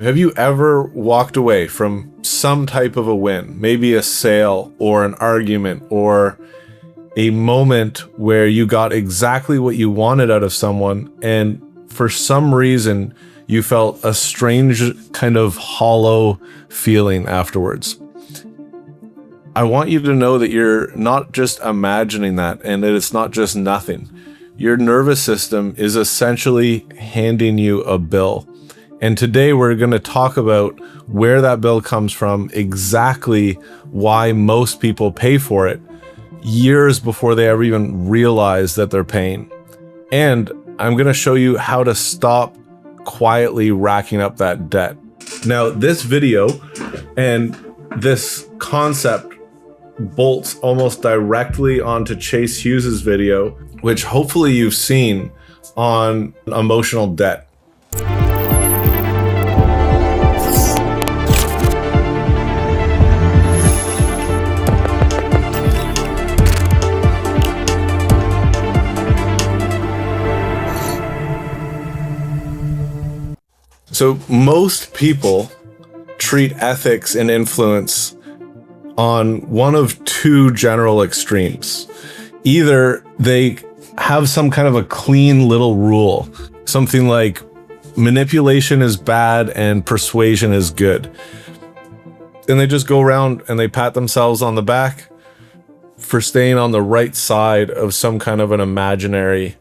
Have you ever walked away from some type of a win, maybe a sale or an argument or a moment where you got exactly what you wanted out of someone, and for some reason you felt a strange kind of hollow feeling afterwards? I want you to know that you're not just imagining that, and that it's not just nothing. Your nervous system is essentially handing you a bill. And today we're going to talk about where that bill comes from, exactly why most people pay for it years before they ever even realize that they're paying. And I'm going to show you how to stop quietly racking up that debt. Now, this video and this concept bolts almost directly onto Chase Hughes's video, which hopefully you've seen, on emotional debt. So most people treat ethics and influence on one of two general extremes. Either they have some kind of a clean little rule, something like manipulation is bad and persuasion is good. And they just go around and they pat themselves on the back for staying on the right side of some kind of an imaginary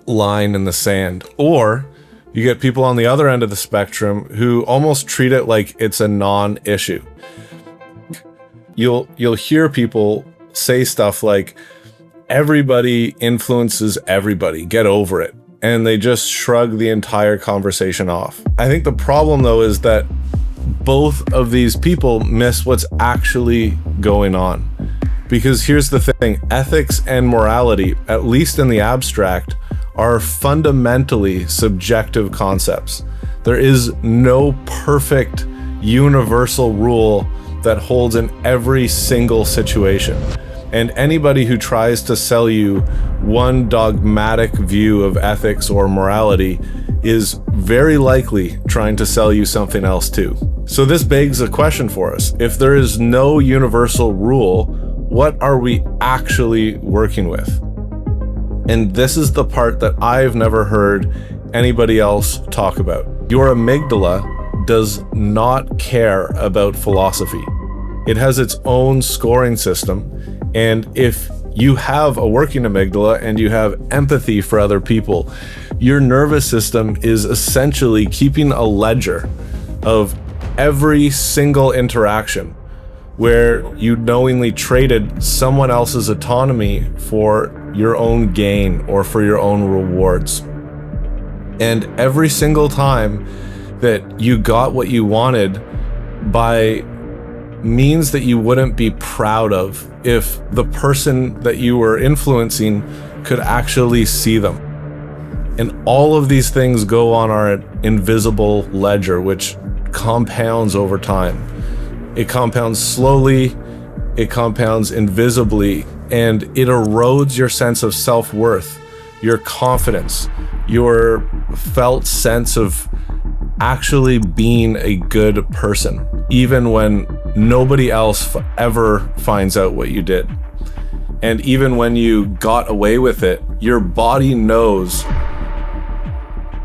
line in the sand. Or you get people on the other end of the spectrum who almost treat it like it's a non-issue. You'll hear people say stuff like, everybody influences everybody, get over it. And they just shrug the entire conversation off. I think the problem, though, is that both of these people miss what's actually going on. Because here's the thing, ethics and morality, at least in the abstract, are fundamentally subjective concepts. There is no perfect universal rule that holds in every single situation. And anybody who tries to sell you one dogmatic view of ethics or morality is very likely trying to sell you something else too. So this begs a question for us. If there is no universal rule, what are we actually working with? And this is the part that I've never heard anybody else talk about. Your amygdala does not care about philosophy. It has its own scoring system. And if you have a working amygdala and you have empathy for other people, your nervous system is essentially keeping a ledger of every single interaction where you knowingly traded someone else's autonomy for your own gain or for your own rewards. And every single time that you got what you wanted by means that you wouldn't be proud of if the person that you were influencing could actually see them. And all of these things go on our invisible ledger, which compounds over time. It compounds slowly, it compounds invisibly, and it erodes your sense of self-worth, your confidence, your felt sense of actually being a good person, even when nobody else ever finds out what you did. And even when you got away with it, your body knows,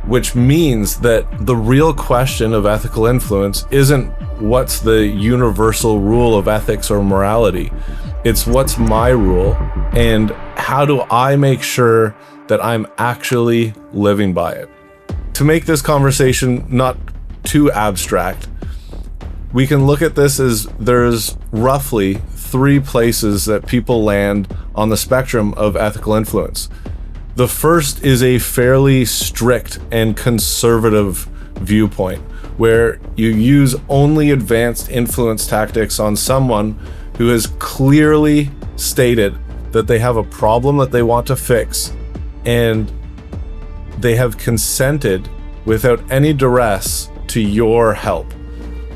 which means that the real question of ethical influence isn't what's the universal rule of ethics or morality. It's what's my rule, and how do I make sure that I'm actually living by it? To make this conversation not too abstract, we can look at this as there's roughly 3 places that people land on the spectrum of ethical influence. The first is a fairly strict and conservative viewpoint, where you use only advanced influence tactics on someone who has clearly stated that they have a problem that they want to fix, and they have consented without any duress to your help.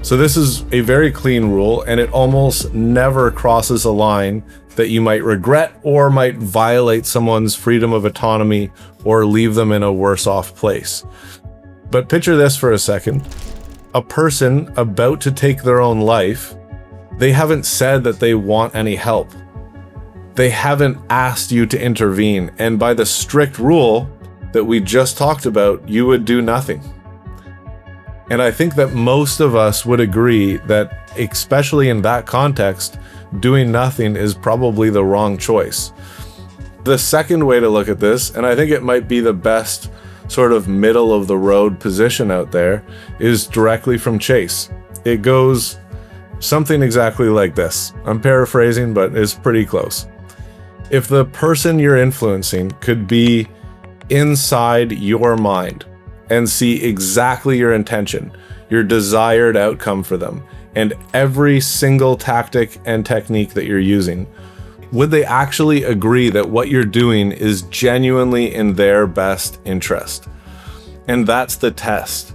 So this is a very clean rule, and it almost never crosses a line that you might regret or might violate someone's freedom of autonomy or leave them in a worse off place. But picture this for a second. a person about to take their own life, they haven't said that they want any help. They haven't asked you to intervene. And by the strict rule that we just talked about, you would do nothing. And I think that most of us would agree that, especially in that context, doing nothing is probably the wrong choice. The second way to look at this, and I think it might be the best sort of middle of the road position out there, is directly from Chase. It goes something exactly like this. I'm paraphrasing, but it's pretty close. If the person you're influencing could be inside your mind and see exactly your intention, your desired outcome for them, and every single tactic and technique that you're using, would they actually agree that what you're doing is genuinely in their best interest? And that's the test,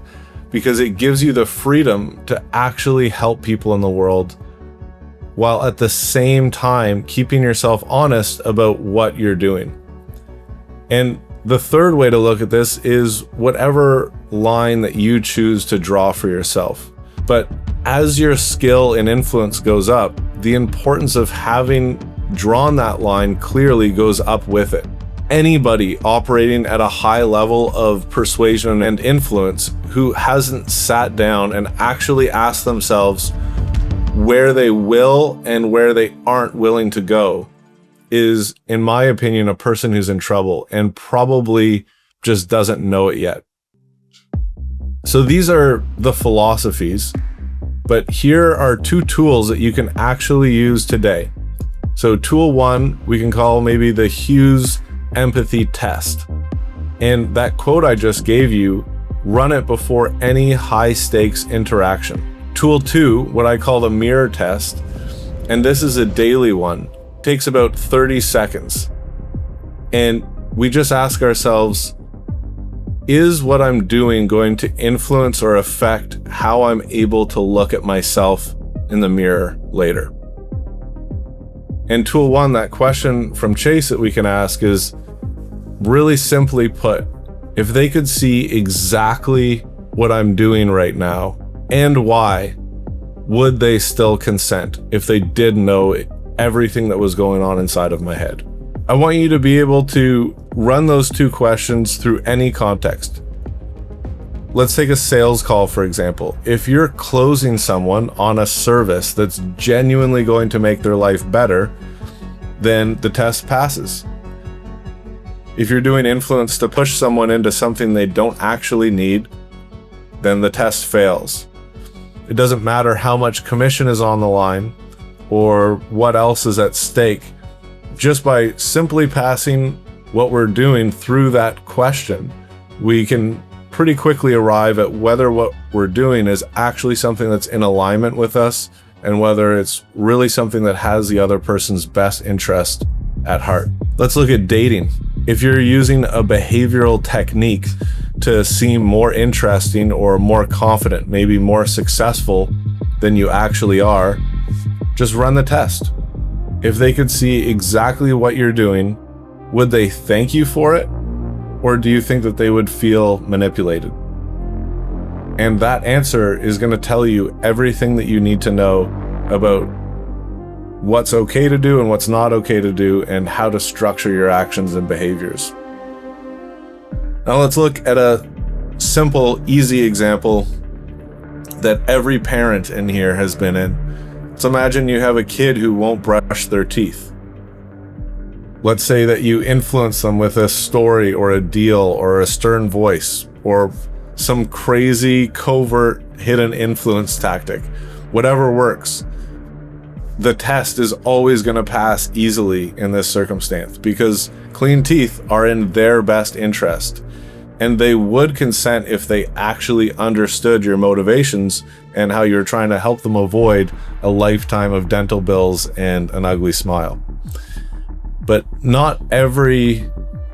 because it gives you the freedom to actually help people in the world, while at the same time keeping yourself honest about what you're doing. And the third way to look at this is whatever line that you choose to draw for yourself. But as your skill and influence goes up, the importance of having drawn that line clearly goes up with it. Anybody operating at a high level of persuasion and influence who hasn't sat down and actually asked themselves where they will and where they aren't willing to go is, in my opinion, a person who's in trouble and probably just doesn't know it yet. So these are the philosophies, but here are two tools that you can actually use today. So tool one, we can call maybe the Hughes empathy test. And that quote I just gave you, run it before any high stakes interaction. Tool two, what I call the mirror test, and this is a daily one, takes about 30 seconds. And we just ask ourselves, is what I'm doing going to influence or affect how I'm able to look at myself in the mirror later? And tool one, that question from Chase that we can ask is, really simply put, if they could see exactly what I'm doing right now and why, would they still consent if they did know everything that was going on inside of my head? I want you to be able to run those two questions through any context. Let's take a sales call, for example. If you're closing someone on a service that's genuinely going to make their life better, then the test passes. If you're doing influence to push someone into something they don't actually need, then the test fails. It doesn't matter how much commission is on the line or what else is at stake. Just by simply passing what we're doing through that question, we can pretty quickly arrive at whether what we're doing is actually something that's in alignment with us and whether it's really something that has the other person's best interest at heart. Let's look at dating. If you're using a behavioral technique to seem more interesting or more confident, maybe more successful than you actually are, just run the test. If they could see exactly what you're doing, would they thank you for it? Or do you think that they would feel manipulated? And that answer is going to tell you everything that you need to know about what's okay to do and what's not okay to do and how to structure your actions and behaviors. Now let's look at a simple, easy example that every parent in here has been in. Let's imagine you have a kid who won't brush their teeth. Let's say that you influence them with a story or a deal or a stern voice or some crazy covert hidden influence tactic. Whatever works. The test is always going to pass easily in this circumstance because clean teeth are in their best interest, and they would consent if they actually understood your motivations and how you're trying to help them avoid a lifetime of dental bills and an ugly smile. But not every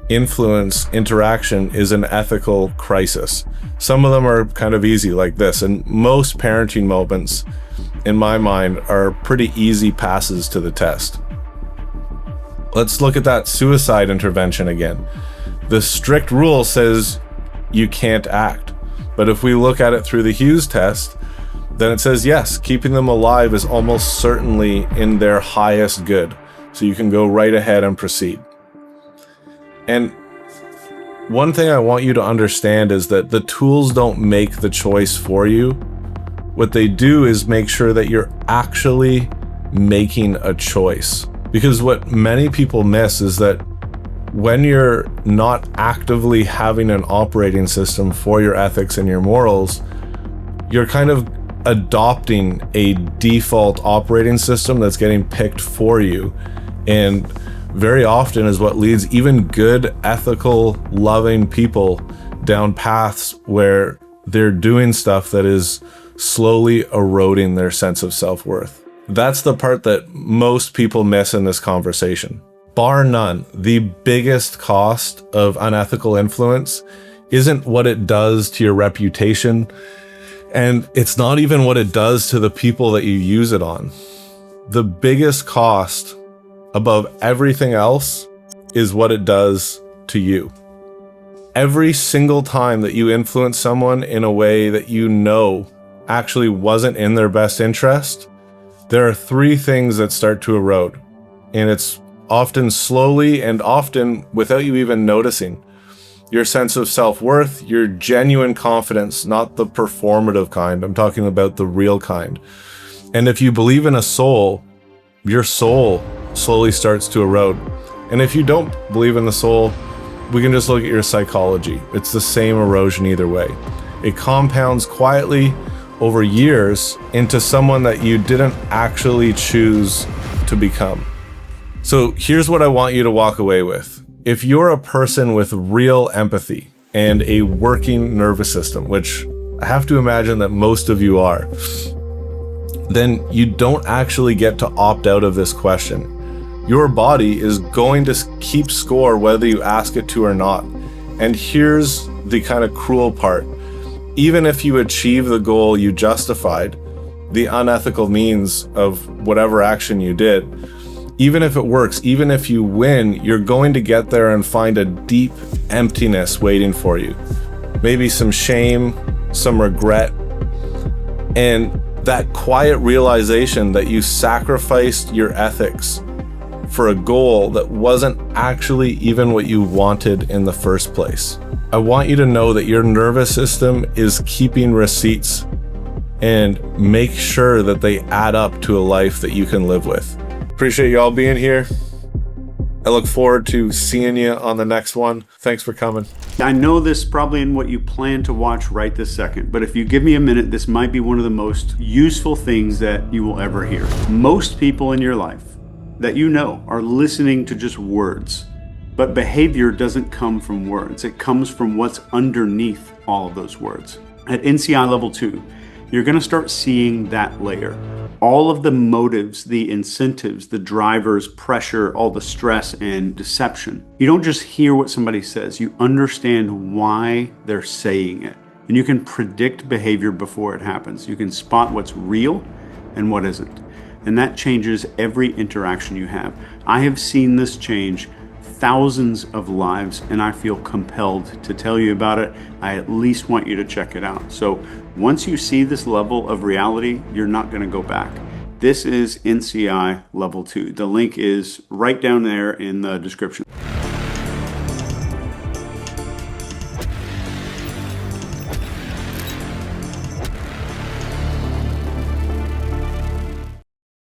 influence interaction is an ethical crisis. Some of them are kind of easy like this, and most parenting moments in my mind are pretty easy passes to the test. Let's look at that suicide intervention again. The strict rule says you can't act, But if we look at it through the Hughes test, then it says, yes, keeping them alive is almost certainly in their highest good. So you can go right ahead and proceed. And one thing I want you to understand is that the tools don't make the choice for you. What they do is make sure that you're actually making a choice. Because what many people miss is that when you're not actively having an operating system for your ethics and your morals, you're kind of adopting a default operating system that's getting picked for you. And very often is what leads even good, ethical, loving people down paths where they're doing stuff that is slowly eroding their sense of self-worth. That's the part that most people miss in this conversation. Bar none, the biggest cost of unethical influence isn't what it does to your reputation, and it's not even what it does to the people that you use it on. The biggest cost above everything else is what it does to you. Every single time that you influence someone in a way that you know actually wasn't in their best interest, there are three things that start to erode. And it's often slowly and often without you even noticing. Your sense of self-worth, your genuine confidence, not the performative kind. I'm talking about the real kind. And if you believe in a soul, your soul slowly starts to erode. And if you don't believe in the soul, we can just look at your psychology. It's the same erosion either way. It compounds quietly over years into someone that you didn't actually choose to become. So here's what I want you to walk away with. If you're a person with real empathy and a working nervous system, which I have to imagine that most of you are, then you don't actually get to opt out of this question. Your body is going to keep score whether you ask it to or not. And here's the kind of cruel part. Even if you achieve the goal you justified, the unethical means of whatever action you did, even if it works, even if you win, you're going to get there and find a deep emptiness waiting for you. Maybe some shame, some regret, and that quiet realization that you sacrificed your ethics for a goal that wasn't actually even what you wanted in the first place. I want you to know that your nervous system is keeping receipts and make sure that they add up to a life that you can live with. Appreciate you all being here. I look forward to seeing you on the next one. Thanks for coming. I know this probably in what you plan to watch right this second, but if you give me a minute, this might be one of the most useful things that you will ever hear. Most people in your life that you know are listening to just words, but behavior doesn't come from words. It comes from what's underneath all of those words. At NCI level 2, you're going to start seeing that layer. All of the motives, the incentives, the drivers, pressure, all the stress and deception. You don't just hear what somebody says, you understand why they're saying it. And you can predict behavior before it happens. You can spot what's real and what isn't. And that changes every interaction you have. I have seen this change thousands of lives, and I feel compelled to tell you about it. I at least want you to check it out. So once you see this level of reality, you're not going to go back. This is NCI level 2. The link is right down there in the description.